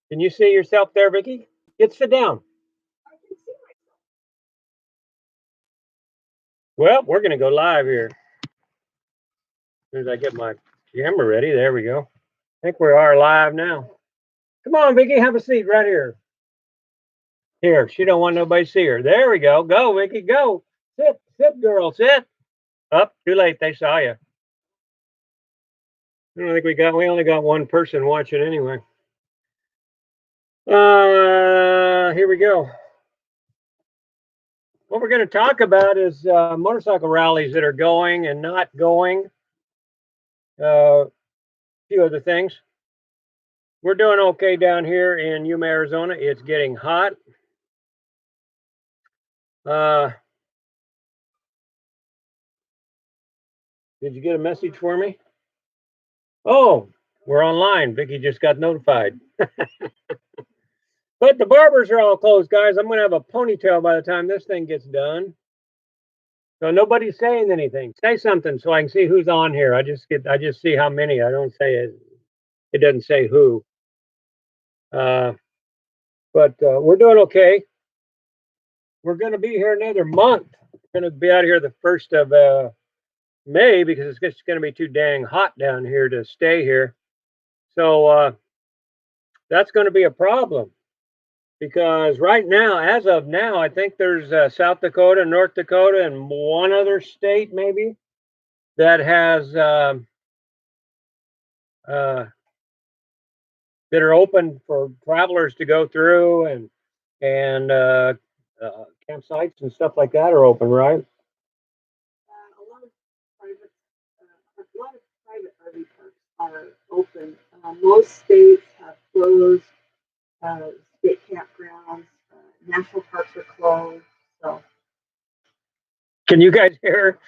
Can you see yourself there, Vicky? Sit down. I can see myself. Well, we're going to go live here. As soon as I get my camera ready, there we go. I think we are live now. Come on, Vicky, have a seat right here. Here, she don't want nobody to see her. There we go. Go, Vicky, go. Sit, girl, sit. Up, too late. They saw you. I don't think we only got one person watching anyway. Here we go. What we're going to talk about is motorcycle rallies that are going and not going. A few other things. We're doing okay down here in Yuma, Arizona. It's getting hot. Did you get a message for me? Oh, we're online. Vicky just got notified. But the barbers are all closed, guys. I'm going to have a ponytail by the time this thing gets done. So nobody's saying anything. Say something so I can see who's on here. I just see how many. I don't say it. It doesn't say who. But we're doing okay. We're going to be here another month. We're going to be out here the 1st of May because it's just going to be too dang hot down here to stay here. So that's going to be a problem. Because right now, as of now, I think there's South Dakota, North Dakota, and one other state maybe that has that are open for travelers to go through, and campsites and stuff like that are open, right? A lot of private RV parks are open. Most states have closed. State campgrounds, national parks are closed. So, can you guys hear her?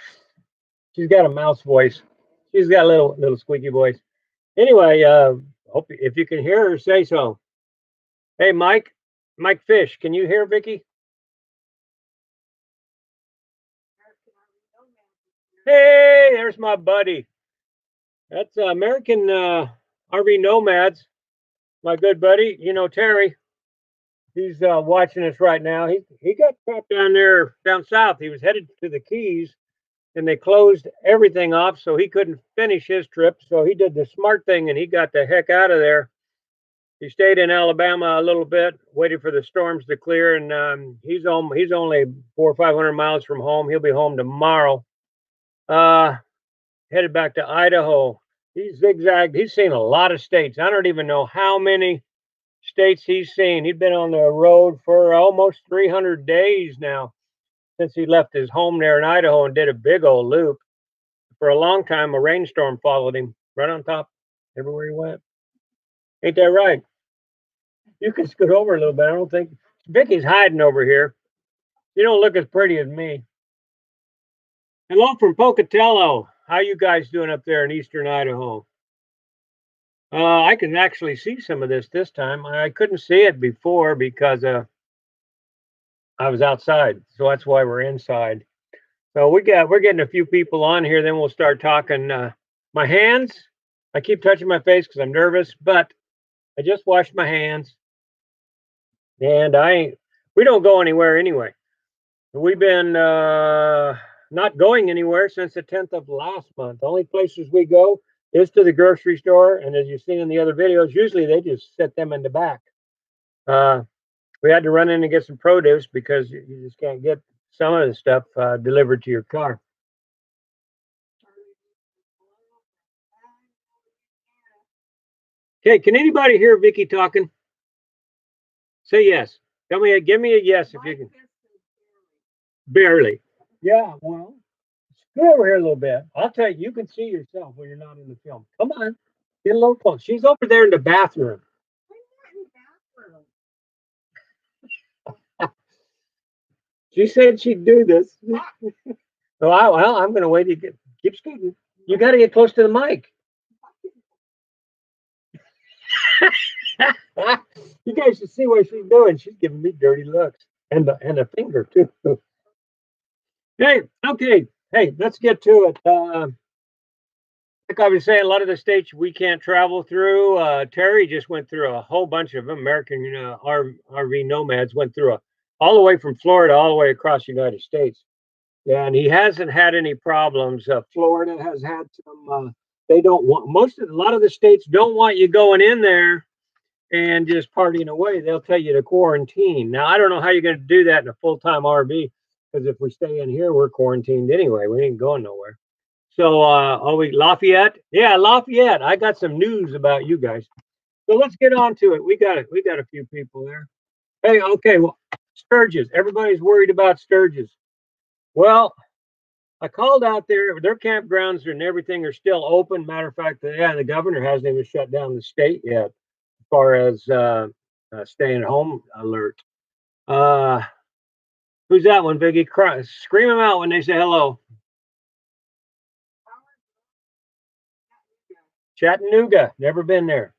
She's got a mouse voice. She's got a little squeaky voice. Anyway, hope if you can hear her, say so. Hey, Mike Fish, can you hear Vicky? Hey, there's my buddy. That's American RV Nomads. My good buddy, you know Terry. He's watching us right now. He got trapped down south. He was headed to the Keys, and they closed everything off, so he couldn't finish his trip. So he did the smart thing, and he got the heck out of there. He stayed in Alabama a little bit, waited for the storms to clear, and he's only 400 or 500 miles from home. He'll be home tomorrow. Headed back to Idaho. He's zigzagged. He's seen a lot of states. I don't even know how many states he's seen. He's been on the road for almost 300 days now since he left his home there in Idaho and did a big old loop. For a long time, a rainstorm followed him right on top everywhere he went. Ain't that right? You can scoot over a little bit. I don't think Vicky's hiding over here. You don't look as pretty as me. Hello from Pocatello. How you guys doing up there in eastern Idaho? I can actually see some of this time. I couldn't see it before because I was outside, so that's why we're inside. So we're getting a few people on here. Then we'll start talking. My hands, I keep touching my face because I'm nervous, but I just washed my hands, and we don't go anywhere anyway. We've been not going anywhere since the 10th of last month. The only places we go is to the grocery store, and as you've seen in the other videos, usually they just set them in the back. We had to run in and get some produce because you just can't get some of the stuff delivered to your car. Okay, can anybody hear Vicky talking? Say yes. Give me a yes if you can. Barely. Yeah, well, scoot over here a little bit. I'll tell you, you can see yourself when you're not in the film. Come on, get a little close. She's over there in the bathroom. She said she'd do this. Well, I'm going to wait to keep scooting. You got to get close to the mic. You guys should see what she's doing. She's giving me dirty looks and a finger too. Hey, okay. Hey, let's get to it. like I was saying, a lot of the states we can't travel through. Terry just went through a whole bunch of them. American RV nomads went through all the way from Florida all the way across the United States. Yeah, and he hasn't had any problems. Florida has had some. They don't want a lot of the states don't want you going in there and just partying away. They'll tell you to quarantine. Now I don't know how you're going to do that in a full-time RV because if we stay in here, we're quarantined anyway. We ain't going nowhere. So, Lafayette? Yeah, Lafayette. I got some news about you guys. So let's get on to it. We got it. We got a few people there. Hey, okay. Well, Sturgis. Everybody's worried about Sturgis. Well, I called out there. Their campgrounds and everything are still open. Matter of fact, the governor hasn't even shut down the state yet, as far as staying home alert. Who's that one, Biggie? Scream them out when they say hello. Chattanooga. Never been there.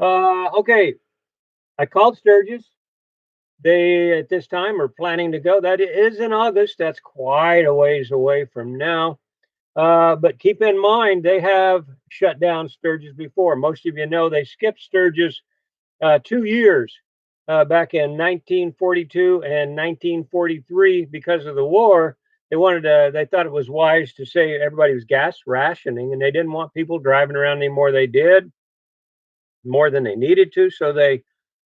Okay. I called Sturgis. They, at this time, are planning to go. That is in August. That's quite a ways away from now. But keep in mind, they have shut down Sturgis before. Most of you know they skipped Sturgis 2 years back in 1942 and 1943 because of the war. They thought it was wise to say everybody was gas rationing, and they didn't want people driving around anymore. They did more than they needed to, so they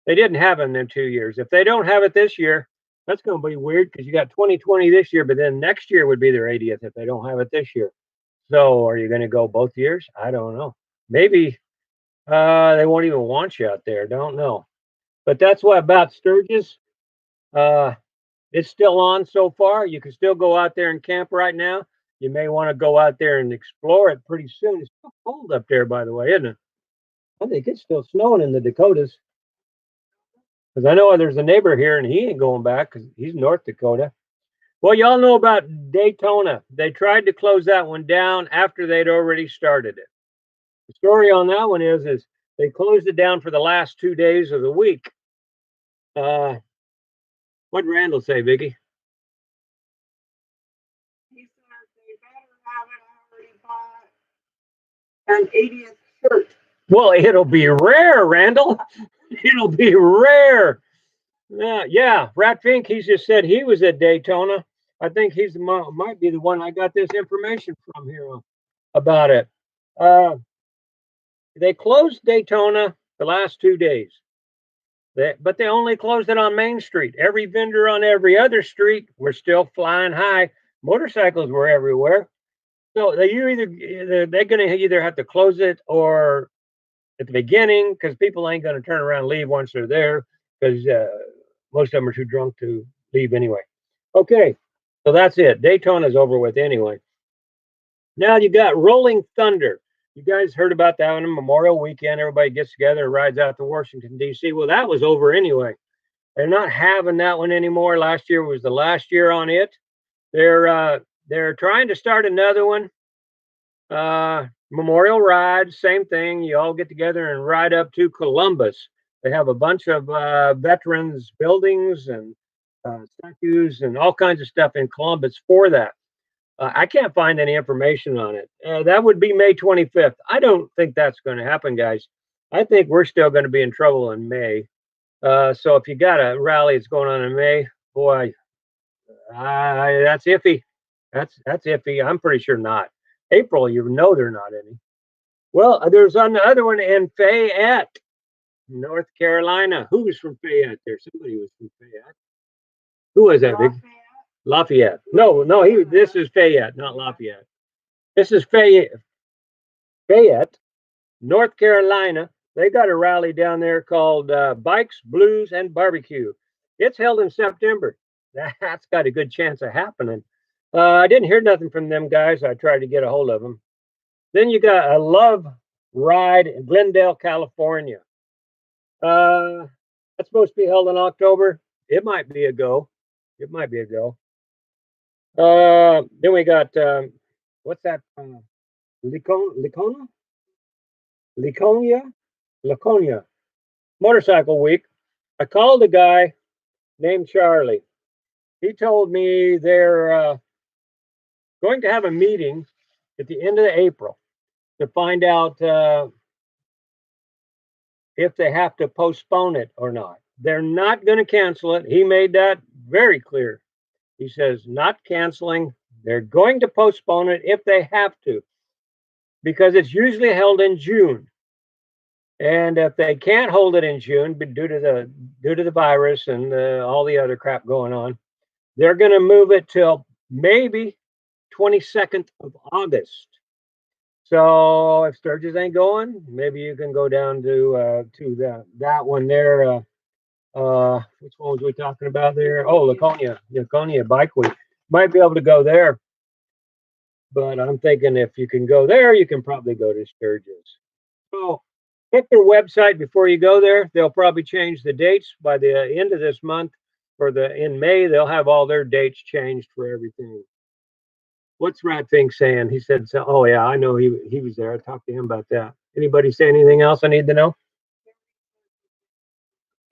didn't have them in 2 years. If they don't have it this year, that's going to be weird because you got 2020 this year, but then next year would be their 80th if they don't have it this year. So are you going to go both years? I don't know. Maybe they won't even want you out there. Don't know. But that's what about Sturgis. It's still on so far. You can still go out there and camp right now. You may want to go out there and explore it pretty soon. It's still cold up there, by the way, isn't it? I think it's still snowing in the Dakotas. Because I know there's a neighbor here and he ain't going back because he's North Dakota. Well, y'all know about Daytona. They tried to close that one down after they'd already started it. The story on that one is they closed it down for the last 2 days of the week. What'd Randall say, Vicky? He says they better have it already bought an 80th shirt. Well, it'll be rare, Randall. It'll be rare. Yeah. Rat Fink, he just said he was at Daytona. I think he's might be the one I got this information from here about it. They closed Daytona the last 2 days. But they only closed it on Main Street. Every vendor on every other street were still flying high. Motorcycles were everywhere. So they're going to either have to close it or at the beginning because people ain't going to turn around and leave once they're there because most of them are too drunk to leave anyway. Okay, so that's it. Daytona's over with anyway. Now you got Rolling Thunder. You guys heard about that on Memorial Weekend. Everybody gets together and rides out to Washington, D.C. Well, that was over anyway. They're not having that one anymore. Last year was the last year on it. They're trying to start another one. Memorial ride, same thing. You all get together and ride up to Columbus. They have a bunch of veterans buildings and statues and all kinds of stuff in Columbus for that. I can't find any information on it. That would be May 25th. I don't think that's going to happen, guys. I think we're still going to be in trouble in May. So if you got a rally that's going on in May, boy, that's iffy. That's iffy. I'm pretty sure not. April, you know there are not any. Well, there's another one in Fayette, North Carolina. Who was from Fayette there? Somebody was from Fayette. Who was that, Big? Lafayette. No, this is Fayette, not Lafayette. This is Fayette, North Carolina. They got a rally down there called Bikes, Blues, and Barbecue. It's held in September. That's got a good chance of happening. I didn't hear nothing from them guys. I tried to get a hold of them. Then you got a Love Ride in Glendale, California. That's supposed to be held in October. It might be a go. Then we got what's that? Laconia Motorcycle Week. I called a guy named Charlie. He told me they're going to have a meeting at the end of April to find out if they have to postpone it or not. They're not going to cancel it. He made that very clear. He says, not canceling. They're going to postpone it if they have to, because it's usually held in June. And if they can't hold it in June, but due to the virus and all the other crap going on, they're going to move it till maybe 22nd of August. So if Sturgis ain't going, maybe you can go down to that one there. Which one was we talking about there? Oh, Laconia Bike Week. Might be able to go there, but I'm thinking if you can go there, you can probably go to Sturgis. So check their website before you go there. They'll probably change the dates by the end of this month. In May, they'll have all their dates changed for everything. What's Ratfink saying? He said, so, oh yeah, I know he was there. I talked to him about that. Anybody say anything else I need to know?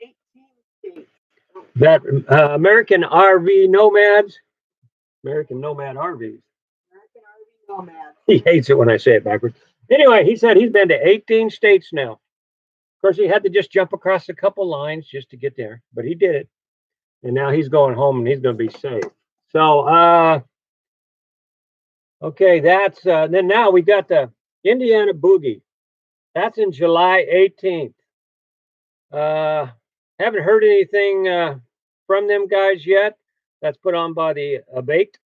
18 states. That American RV Nomads, American Nomad RVs. American RV Nomads. He hates it when I say it backwards. Anyway, he said he's been to 18 states now. Of course, he had to just jump across a couple lines just to get there, but he did it. And now he's going home and he's going to be safe. So, okay, that's then now we got the Indiana Boogie. That's in July 18th. Haven't heard anything from them guys yet. That's put on by the Abate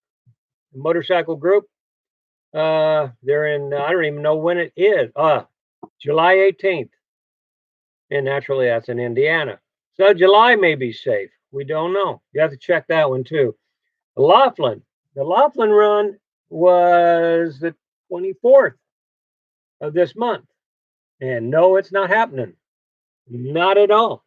motorcycle group. They're in, I don't even know when it is. July 18th. And naturally, that's in Indiana. So July may be safe. We don't know. You have to check that one too. The Laughlin run was the 24th of this month. And no, it's not happening. Not at all.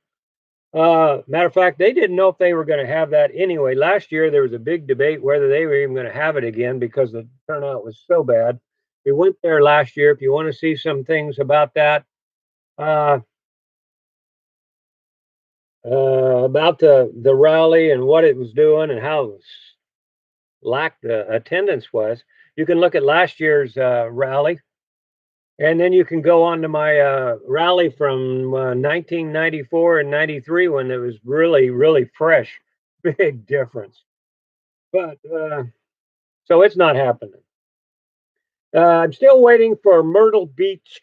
Matter of fact, they didn't know if they were going to have that anyway. Last year, there was a big debate whether they were even going to have it again because the turnout was so bad. We went there last year. If you want to see some things about that, about the rally and what it was doing and how lack the attendance was, you can look at last year's rally. And then you can go on to my rally from 1994 and 93 when it was really, really fresh. Big difference. But so it's not happening. I'm still waiting for Myrtle Beach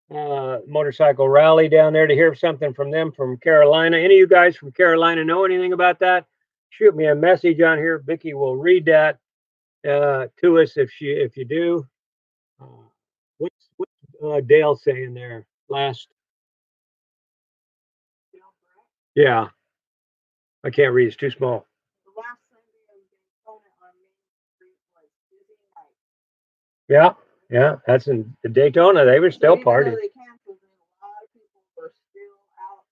motorcycle rally down there to hear something from them from Carolina. Any of you guys from Carolina know anything about that? Shoot me a message on here. Vicky will read that to us if you do. What's Dale saying there last? Yeah, I can't read. It's too small. The last Sunday of Daytona on Main Street was busy night. Yeah, that's in the Daytona. They were still partying. They canceled, a lot of people were still out.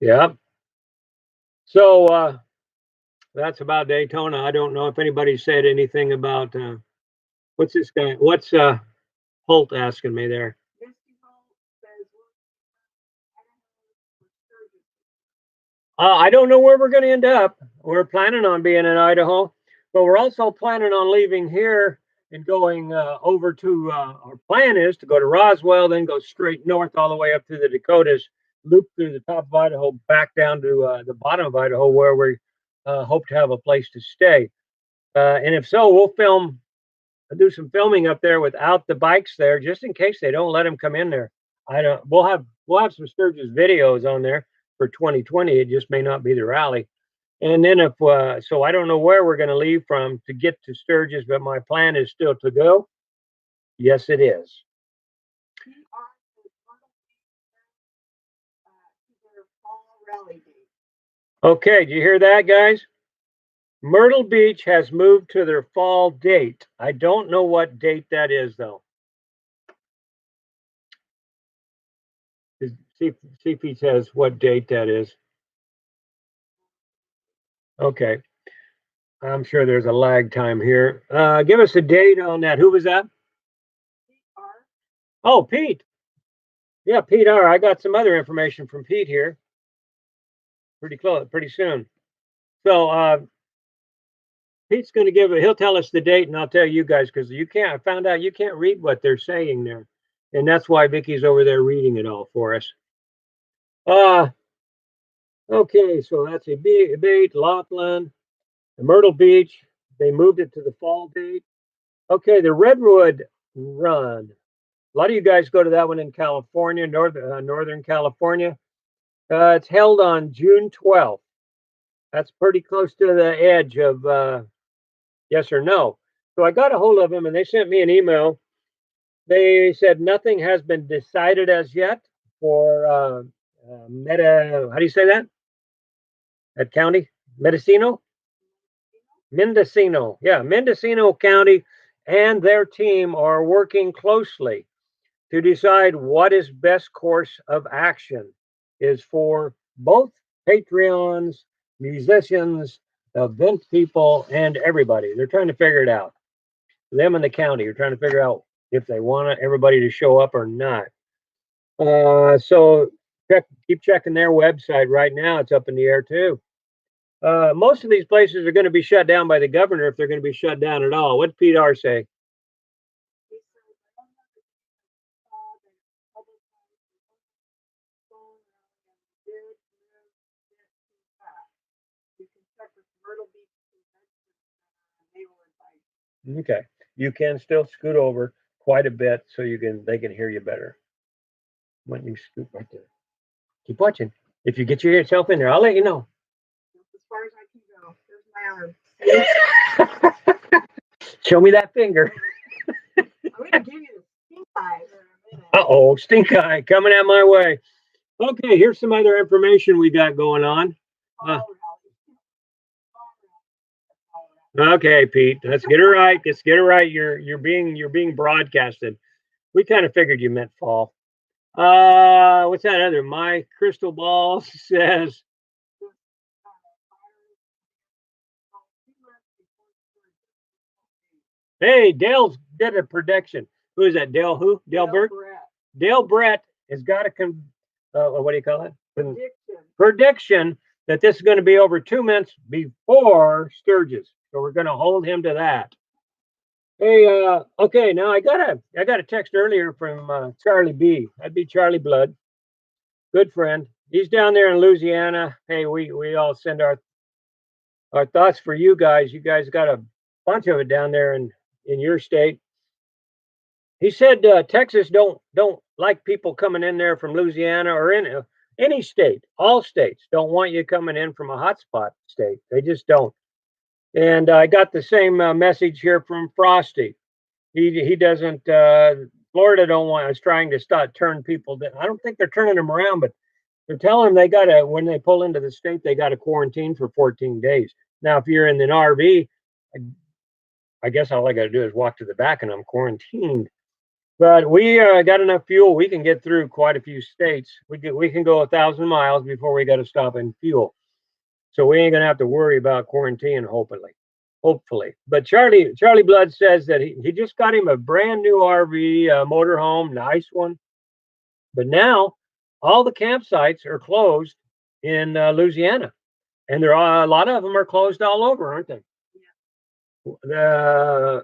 Yeah. So that's about Daytona. I don't know if anybody said anything about what's this guy? What's Holt asking me there? I don't know where we're going to end up. We're planning on being in Idaho, but we're also planning on leaving here and going over to, our plan is to go to Roswell, then go straight north all the way up through the Dakotas, loop through the top of Idaho, back down to the bottom of Idaho where we hope to have a place to stay. And if so, we'll do some filming up there without the bikes there, just in case they don't let them come in there. We'll have some Sturgis videos on there for 2020. It just may not be the rally. And then so I don't know where we're going to leave from to get to Sturgis, but my plan is still to go. Yes, it is. Okay, do you hear that, guys? Myrtle Beach has moved to their fall date. I don't know what date that is, though. See if he says what date that is. Okay. I'm sure there's a lag time here. Give us a date on that. Who was that? Oh, Pete. Yeah, Pete R. I got some other information from Pete here. Pretty close, pretty soon. So Pete's going to give it. He'll tell us the date, and I'll tell you guys because you can't. I found out you can't read what they're saying there, and that's why Vicky's over there reading it all for us. Okay, so that's a date, Laughlin, Myrtle Beach. They moved it to the fall date. Okay, the Redwood Run. A lot of you guys go to that one in California, Northern California. It's held on June 12th. That's pretty close to the edge of yes or no. So I got a hold of them and they sent me an email. They said nothing has been decided as yet for How do you say that? That county? Mendocino? Mendocino. Yeah, Mendocino County and their team are working closely to decide what is best course of action is for both Patreons, musicians, event people, and everybody. They're trying to figure it out. Them and the county are trying to figure out if they want everybody to show up or not. So keep checking their website right now. It's up in the air too. Most of these places are going to be shut down by the governor if they're going to be shut down at all. What's Pete R say? Okay, you can still scoot over quite a bit so they can hear you better. Why don't you scoot right there? Keep watching. If you get yourself in there, I'll let you know. As far as I can go. There's my arm. Show me that finger. I'm going to give you the stink eye for a minute. Uh-oh, stink eye coming out my way. Okay, here's some other information we got going on. Okay, Pete, let's get it right. Let's get it right. You're being broadcasted. We kind of figured you meant fall. What's that other? My crystal ball says. Hey, Dale's did a prediction. Who is that? Dale who? Dale Burt? Dale Brett has got a what do you call it? Prediction that this is going to be over 2 months before Sturgis. So we're going to hold him to that. Hey, okay, now I got a text earlier from Charlie B. That'd be Charlie Blood. Good friend. He's down there in Louisiana. Hey, we all send our thoughts for you guys. You guys got a bunch of it down there in your state. He said Texas don't like people coming in there from Louisiana or in any state. All states don't want you coming in from a hotspot state. They just don't. And I got the same message here from Frosty. He doesn't. Florida don't want. Is trying to turn people. I don't think they're turning them around, but they're telling them they gotta when they pull into the state they got to quarantine for 14 days. Now, if you're in an RV, I guess all I got to do is walk to the back and I'm quarantined. But we got enough fuel. We can get through quite a few states. We can go 1,000 miles before we got to stop in fuel. So we ain't gonna have to worry about quarantine. Hopefully. But Charlie Blood says that he just got him a brand new RV motorhome, nice one. But now all the campsites are closed in Louisiana, and a lot of them are closed all over, aren't they? Yeah.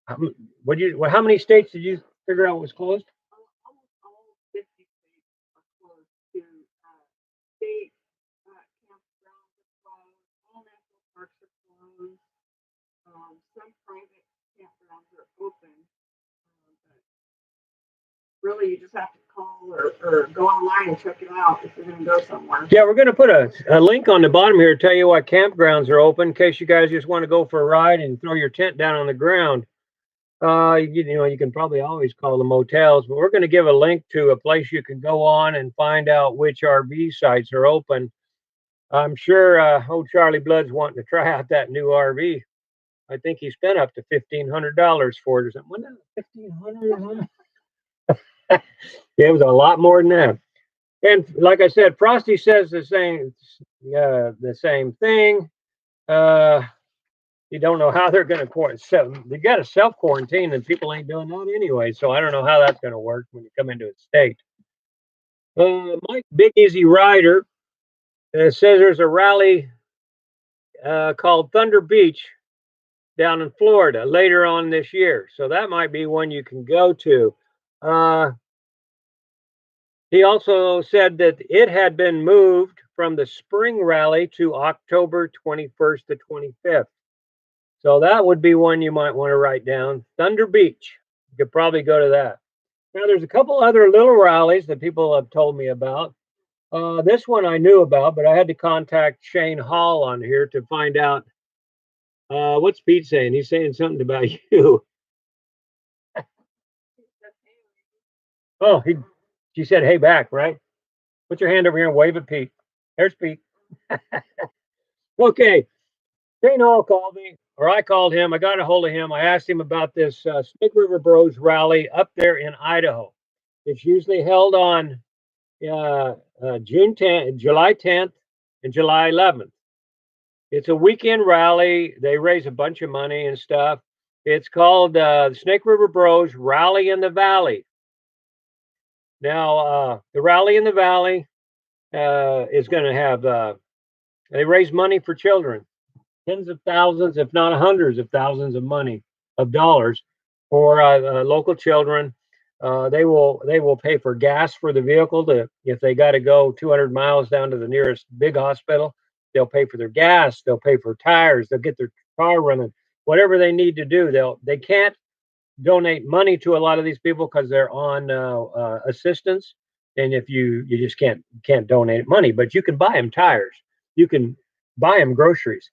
How many states did you figure out was closed? Almost all 50 states are closed to state campgrounds are closed, all national parks are closed. Some private campgrounds are open, but really you just have to call or go online and check it out if you're going to go somewhere. Yeah, we're going to put a link on the bottom here to tell you what campgrounds are open in case you guys just want to go for a ride and throw your tent down on the ground. You can probably always call the motels, but we're going to give a link to a place you can go on and find out which RV sites are open. I'm sure old Charlie Blood's wanting to try out that new RV. I think he spent up to $1,500 for it or something. Wasn't that $1,500? Yeah, it was a lot more than that. And like I said, Frosty says the same thing. You don't know how they're going to quarantine. They got to self quarantine, and people ain't doing that anyway. So I don't know how that's going to work when you come into a state. Mike Big Easy Rider says there's a rally called Thunder Beach down in Florida later on this year. So that might be one you can go to. He also said that it had been moved from the spring rally to October 21st to 25th. So that would be one you might want to write down. Thunder Beach. You could probably go to that. Now, there's a couple other little rallies that people have told me about. This one I knew about, but I had to contact Shane Hall on here to find out. What's Pete saying? He's saying something about you. Oh, she said, hey, back, right? Put your hand over here and wave at Pete. There's Pete. Okay. Shane Hall called me, or I called him. I got a hold of him. I asked him about this Snake River Bros rally up there in Idaho. It's usually held on June 10th, July 10th, and July 11th. It's a weekend rally. They raise a bunch of money and stuff. It's called the Snake River Bros Rally in the Valley. Now, the Rally in the Valley is going to have, they raise money for children, tens of thousands, if not hundreds of thousands of dollars for local children. They will pay for gas for the vehicle if they got to go 200 miles down to the nearest big hospital. They'll pay for their gas. They'll pay for tires. They'll get their car running. Whatever they need to do, they can't donate money to a lot of these people because they're on assistance, and if you just can't donate money, but you can buy them tires, you can buy them groceries.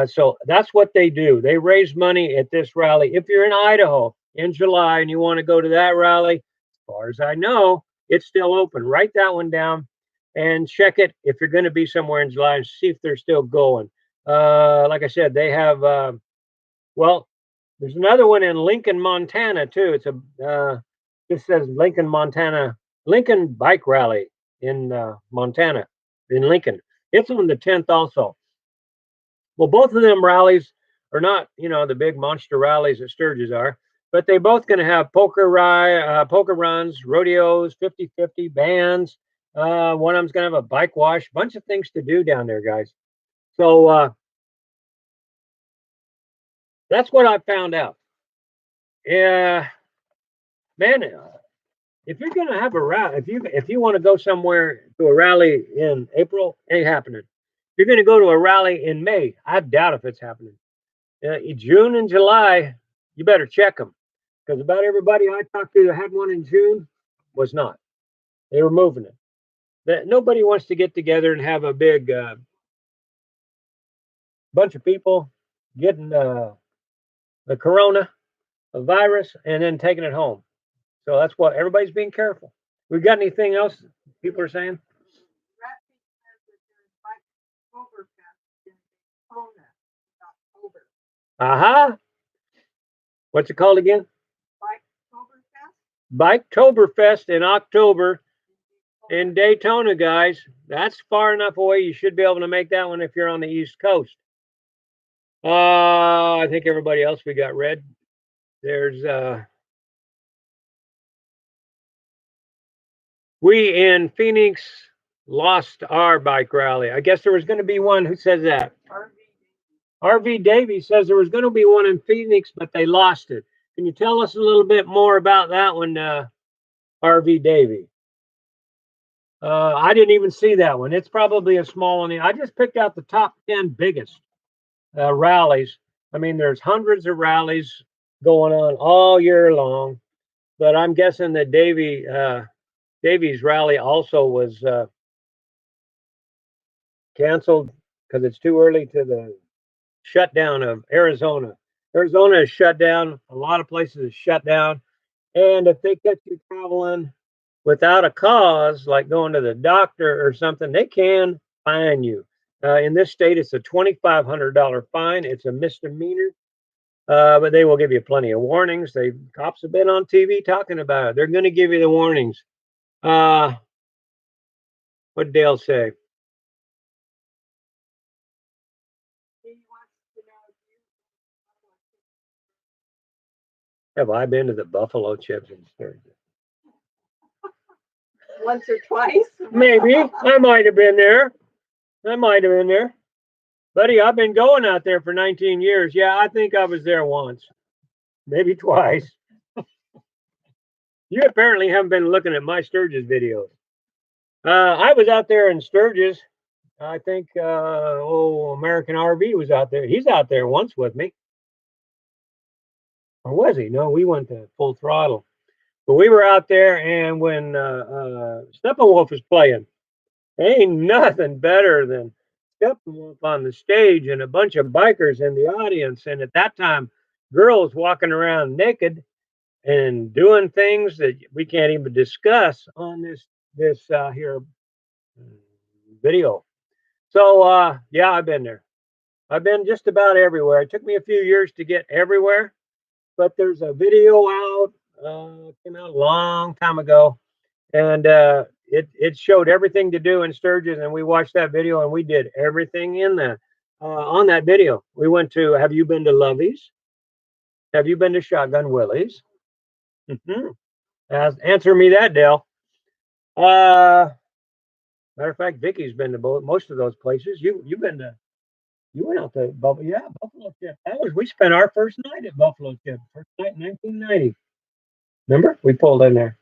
So that's what they do. They raise money at this rally. If you're in Idaho in July and you want to go to that rally, as far as I know, it's still open. Write that one down and check it if you're going to be somewhere in July and see if they're still going. Like I said, they have well, there's another one in Lincoln, Montana, too. It's this says Lincoln, Montana, Lincoln Bike Rally in Montana, in Lincoln. It's on the 10th also. Well, both of them rallies are not, the big monster rallies that Sturgis are, but they both going to have poker runs, rodeos, 50-50 bands. One of them's going to have a bike wash, bunch of things to do down there, guys. So that's what I found out. Yeah, man, if you're gonna have a rally, if you want to go somewhere to a rally in April, ain't happening. If you're gonna go to a rally in May, I doubt if it's happening. June and July, you better check them because about everybody I talked to that had one in June was not. They were moving it. That nobody wants to get together and have a big bunch of people getting the corona, a virus, and then taking it home. So that's what everybody's being careful. We got anything else people are saying? Uh-huh. What's it called again? Biketoberfest in October in Daytona, guys. That's far enough away. You should be able to make that one if you're on the East Coast. I think everybody else we got read. There's we in Phoenix lost our bike rally. I guess there was going to be one. Who says that? RV Davey says there was going to be one in Phoenix, but they lost it. Can you tell us a little bit more about that one, RV Davey? I didn't even see that one. It's probably a small one. I just picked out the top 10 biggest rallies. I mean, there's hundreds of rallies going on all year long, but I'm guessing that Davey's rally also was canceled because it's too early to the shutdown of Arizona. Arizona is shut down. A lot of places is shut down. And if they catch you traveling without a cause, like going to the doctor or something, they can fine you. In this state, it's a $2,500 fine. It's a misdemeanor, but they will give you plenty of warnings. Cops have been on TV talking about it. They're going to give you the warnings. What did Dale say? Have I been to the Buffalo Chips in Sturgis? Once or twice? Maybe. I might have been there. Buddy, I've been going out there for 19 years. Yeah, I think I was there once, maybe twice. You apparently haven't been looking at my Sturgis videos. I was out there in Sturgis. I think, American RV was out there. He's out there once with me. Or was he? No, we went to Full Throttle. But we were out there, and when Steppenwolf was playing, ain't nothing better than Steppenwolf on the stage and a bunch of bikers in the audience. And at that time, girls walking around naked and doing things that we can't even discuss on this here video. So yeah, I've been there. I've been just about everywhere. It took me a few years to get everywhere, but there's a video out, came out a long time ago, and it showed everything to do in Sturgis, and we watched that video and we did everything in that on that video. We went to. Have you been to Lovey's? Have you been to Shotgun Willie's? Answer me that, Dale. Matter of fact, Vicky's been to most of those places. You've been to. You went out to Buffalo, yeah, Buffalo Chip. We spent our first night at Buffalo Chip, first night in 1990. Remember, we pulled in there.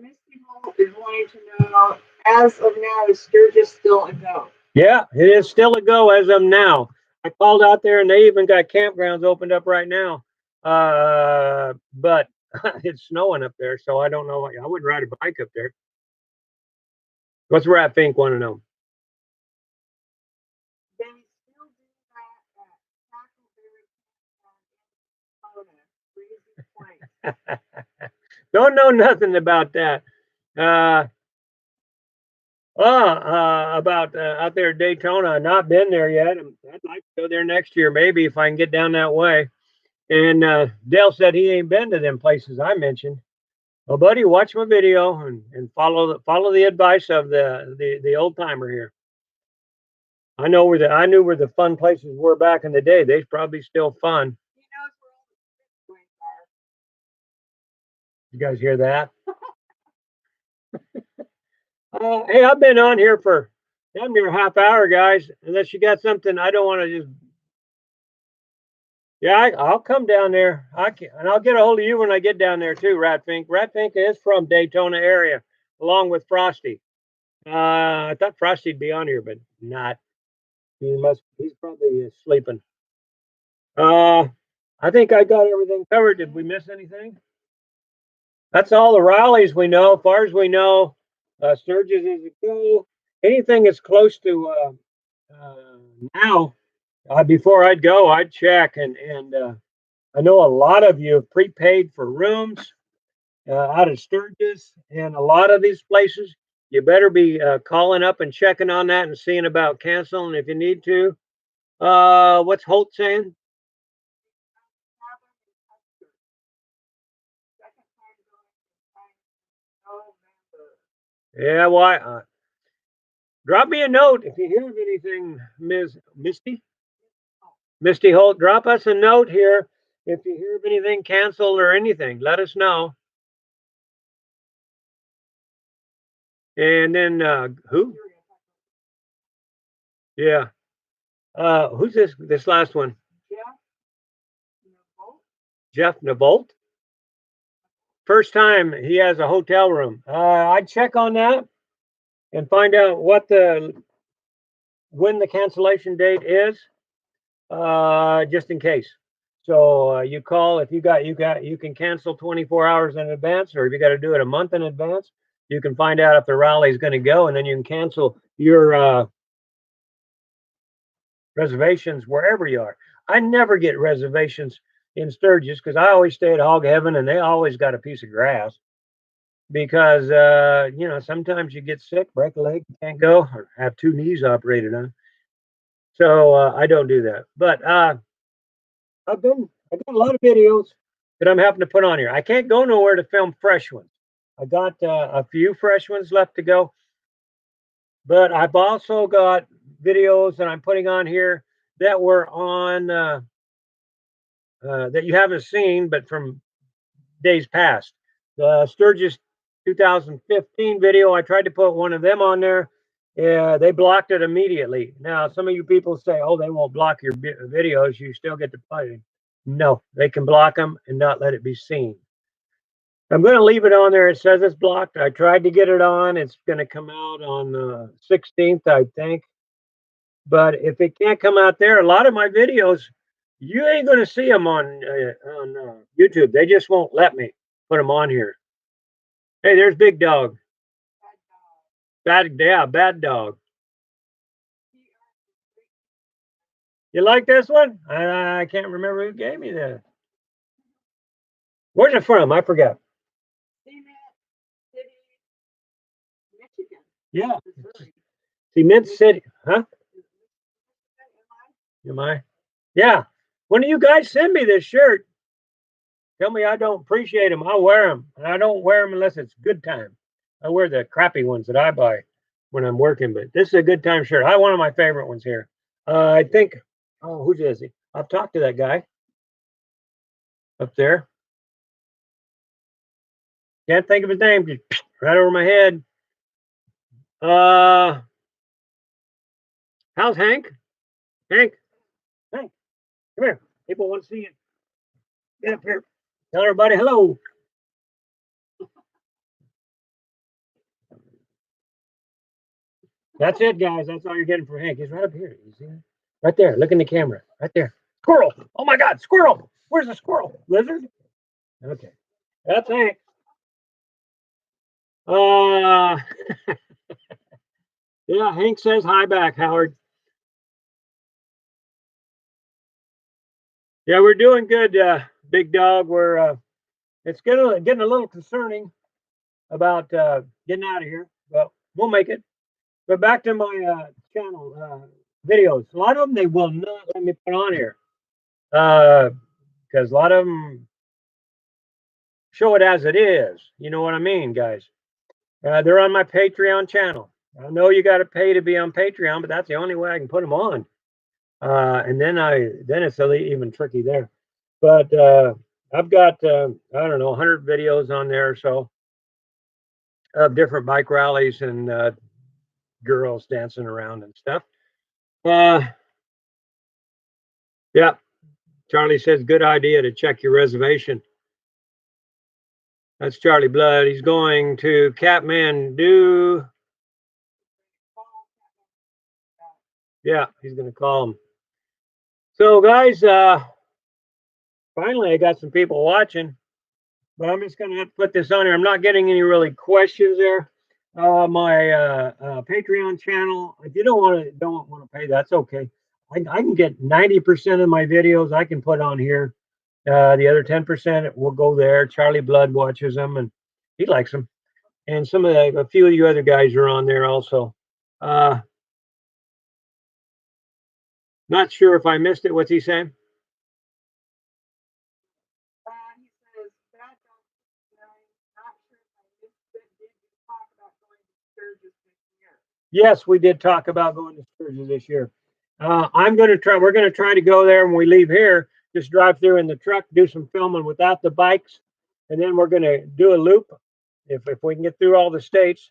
Misty Holt is wanting to know, as of now, is Sturgis still a go? Yeah, it is still a go as of now. I called out there, and they even got campgrounds opened up right now. But it's snowing up there, so I don't know. I wouldn't ride a bike up there. What's Rat Fink want to know? They still do that at Tackleberry Campground in Crazy Point. Don't know nothing about that. About out there at Daytona, I've not been there yet. I'd like to go there next year, maybe if I can get down that way. And Dale said he ain't been to them places I mentioned. Well, buddy, watch my video and follow the advice of the old timer here. I knew where the fun places were back in the day. They're probably still fun. He knows where all the points are. You guys hear that? Hey, I've been on here for damn near a half hour, guys. Unless you got something, I don't want to just. Yeah, I'll come down there. And I'll get a hold of you when I get down there too, Rat Fink. Rat Fink is from Daytona area, along with Frosty. I thought Frosty'd be on here, but not. He's probably sleeping. I think I got everything covered. Did we miss anything? That's all the rallies we know. As far as we know, Sturgis is a go. Anything that's close to now, before I'd go, I'd check. And I know a lot of you have prepaid for rooms out of Sturgis, and a lot of these places, you better be calling up and checking on that and seeing about canceling if you need to. What's Holt saying? Yeah, why? Drop me a note if you hear of anything, Ms. Misty Holt. Drop us a note here if you hear of anything canceled or anything. Let us know. And then who? Yeah. Who's this last one? Jeff Navolt. First time he has a hotel room. I'd check on that and find out when the cancellation date is, just in case. So you call if you can cancel 24 hours in advance, or if you got to do it a month in advance, you can find out if the rally is going to go, and then you can cancel your reservations wherever you are. I never get reservations in Sturgis because I always stay at Hog Heaven, and they always got a piece of grass. Because sometimes you get sick, break a leg, can't go, or have two knees operated on. So I don't do that. But I got a lot of videos that I'm having to put on here. I can't go nowhere to film fresh ones. I got a few fresh ones left to go, but I've also got videos that I'm putting on here that were on that you haven't seen, but from days past. The Sturgis 2015 video, I tried to put one of them on there, Yeah, they blocked it immediately. Now, some of you people say, "Oh, they won't block your videos. You still get to play." No, they can block them and not let it be seen. I'm going to leave it on there. It says it's blocked. I tried to get it on. It's going to come out on the 16th, I think. But if it can't come out there, a lot of my videos, you ain't going to see them on YouTube. They just won't let me put them on here. Hey, there's Big Dog. Bad dog. You like this one? I can't remember who gave me this. Where's it from? I forgot. Michigan. Yeah. Cement City. Huh? Am I? Yeah. When do you guys send me this shirt? Tell me I don't appreciate them. I'll wear them. And I don't wear them unless it's good time. I wear the crappy ones that I buy when I'm working, but this is a good time shirt. I one of my favorite ones here. I think, oh, who is he? I've talked to that guy up there. Can't think of his name. Just right over my head. How's Hank? Hank, Hank, come here. People want to see you. Get up here. Tell everybody hello. That's it, guys. That's all you're getting from Hank. He's right up here. You see him? Right there. Look in the camera. Right there. Squirrel. Oh my God, squirrel. Where's the squirrel? Lizard? Okay. That's Hank. Uh yeah, Hank says hi back, Howard. Yeah, we're doing good, big dog. We're it's getting a little concerning about getting out of here, but we'll make it. But back to my channel videos. A lot of them they will not let me put on here because a lot of them show it as it is. You know what I mean, guys? They're on my Patreon channel. I know you got to pay to be on Patreon, but that's the only way I can put them on. And then it's even tricky there. But I've got I don't know 100 videos on there or so of different bike rallies and girls dancing around and stuff. Uh, yeah, Charlie says good idea to check your reservation. That's Charlie Blood. He's going to Kathmandu. Yeah, he's going to call him. So, guys, finally, I got some people watching, but I'm just going to have to put this on here. I'm not getting any really questions there. My Patreon channel. If you don't want to pay, that's okay. I can get 90% of my videos I can put on here. The other 10% will go there. Charlie Blood watches them and he likes them. And a few of you other guys are on there also. Not sure if I missed it. What's he saying? He says, bad dog 69, not sure if I missed it. Did you talk about going to Sturgis this year? Yes, we did talk about going to Sturgis this year. I'm going to try. We're going to try to go there when we leave here. Just drive through in the truck, do some filming without the bikes, and then we're going to do a loop. If we can get through all the states,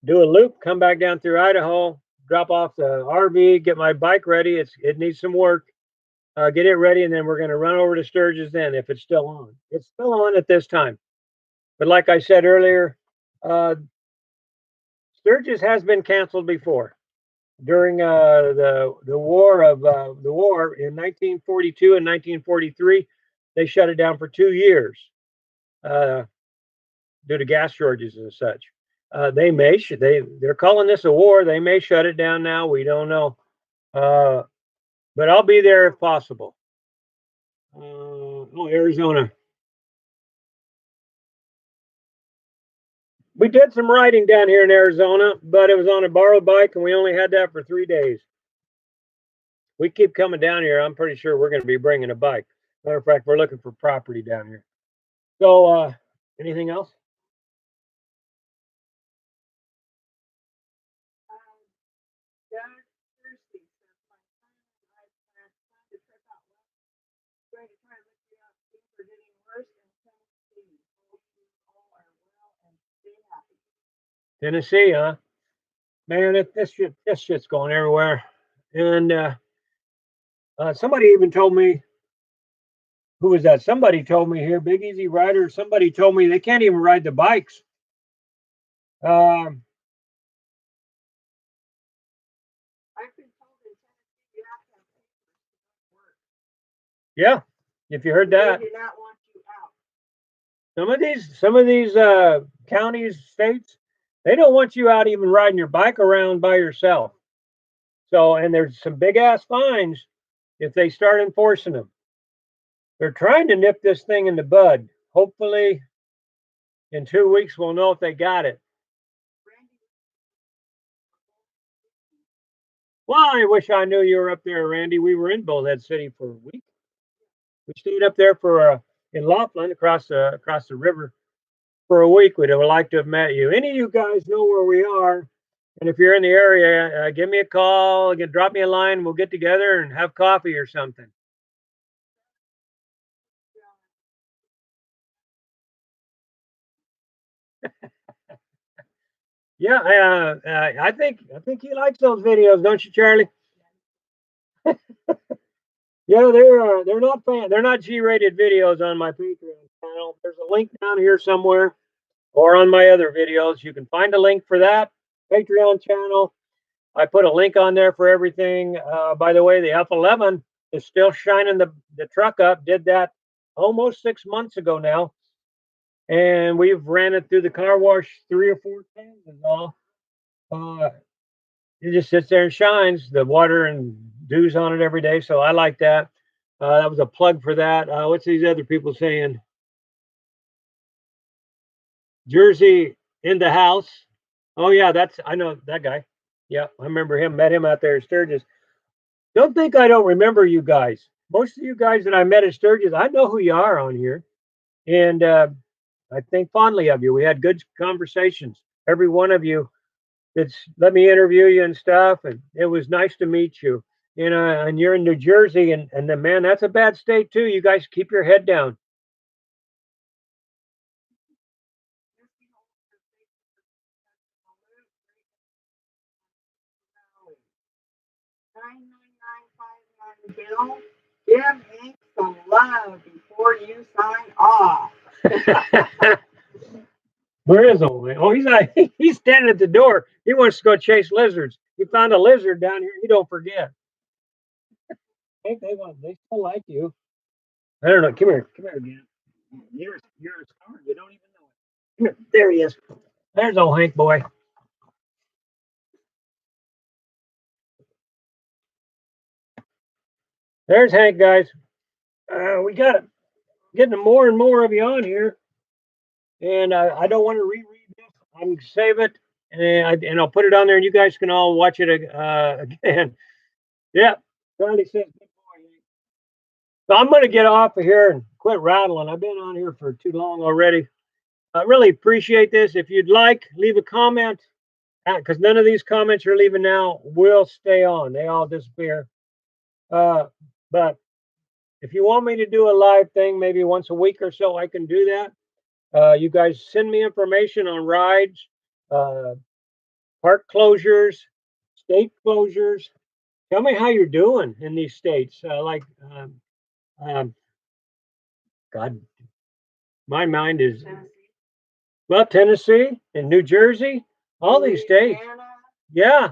do a loop, come back down through Idaho, drop off the RV, get my bike ready. It needs some work. Get it ready, and then we're going to run over to Sturgis. Then, if it's still on, it's still on at this time. But like I said earlier, Sturgis has been canceled before. During the war in 1942 and 1943, they shut it down for 2 years uh, due to gas shortages and such. They're calling this a war. They may shut it down now. We don't know, but I'll be there if possible. Arizona. We did some riding down here in Arizona, but it was on a borrowed bike, and we only had that for 3 days. We keep coming down here. I'm pretty sure we're going to be bringing a bike. Matter of fact, we're looking for property down here. So, anything else? Doug Thursday says, my son and I plan to trip out west. Going to try to look you up. Things are getting worse in Tennessee. Hope you all are well and stay happy. Tennessee, huh? Man, this shit's going everywhere. And somebody even told me, who was that? Somebody told me here, Big Easy Rider. Somebody told me they can't even ride the bikes. Um, I've been told in Tennessee you have to have papers to work. yeah, if you heard that. They do not want you out. Some of these counties, states, they don't want you out even riding your bike around by yourself. So, and there's some big ass fines if they start enforcing them. They're trying to nip this thing in the bud. Hopefully, in 2 weeks, we'll know if they got it. Well, I wish I knew you were up there, Randy. We were in Bullhead City for a week. We stayed up there for in Laughlin across the river for a week. We'd have liked to have met you. Any of you guys know where we are, and if you're in the area, give me a call. Drop me a line. We'll get together and have coffee or something. Yeah, I think he likes those videos, don't you, Charlie? Yeah, they're not G-rated videos on my Patreon channel. There's a link down here somewhere, or on my other videos. You can find a link for that Patreon channel. I put a link on there for everything. By the way, the F11 is still shining the truck up. Did that almost 6 months ago now, and we've ran it through the car wash 3 or 4 times and all. It just sits there and shines. The water and dews on it every day, so I like that. That was a plug for that. What's these other people saying? Jersey in the house. Oh yeah, I know that guy. Yeah, I remember him. Met him out there at Sturgis. Don't think I don't remember you guys. Most of you guys that I met at Sturgis, I know who you are on here, and I think fondly of you. We had good conversations. Every one of you that's let me interview you and stuff, and it was nice to meet you. And you're in New Jersey, and then man, that's a bad state too. You guys keep your head down. Bill, give Hank some love before you sign off. Where is old man? Oh, he's standing at the door. He wants to go chase lizards. He found a lizard down here. He don't forget. I think they still like you. I don't know. Come here again. You're a star. You don't even know it. Come here. There he is. There's old Hank boy. There's Hank, guys. We got it. Getting more and more of you on here, and I don't want to reread this. I'm save it, and I'll put it on there, and you guys can all watch it again. Yeah, Charlie says good boy. So I'm going to get off of here and quit rattling. I've been on here for too long already. I really appreciate this. If you'd like, leave a comment, because none of these comments you're leaving now will stay on. They all disappear. But if you want me to do a live thing, maybe once a week or so, I can do that. You guys send me information on rides, uh, park closures, state closures. Tell me how you're doing in these states. Um, God, my mind is, well, Tennessee and New Jersey, all these states. Yeah.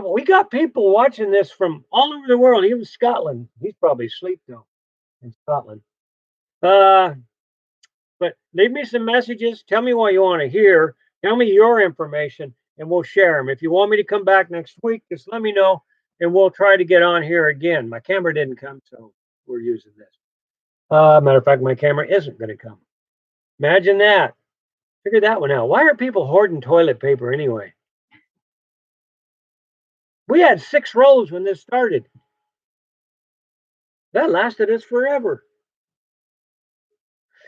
We got people watching this from all over the world, even Scotland. He's probably asleep though in Scotland. Uh, but leave me some messages. Tell me what you want to hear. Tell me your information, and we'll share them. If you want me to come back next week, just let me know, and we'll try to get on here again. My camera didn't come, so we're using this. Matter of fact, my camera isn't going to come. Imagine that. Figure that one out. Why are people hoarding toilet paper anyway? We had 6 rolls when this started. That lasted us forever.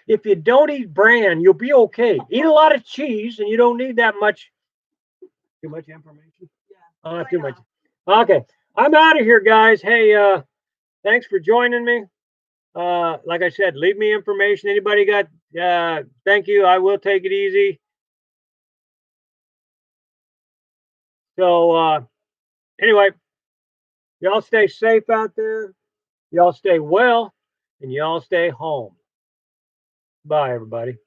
If you don't eat bran, you'll be okay. Eat a lot of cheese, and you don't need that much. Too much information? Yeah. Too much. Okay. I'm out of here, guys. Hey, thanks for joining me. Like I said, leave me information. Anybody got thank you. I will take it easy. So anyway, y'all stay safe out there. Y'all stay well, and y'all stay home. Bye, everybody.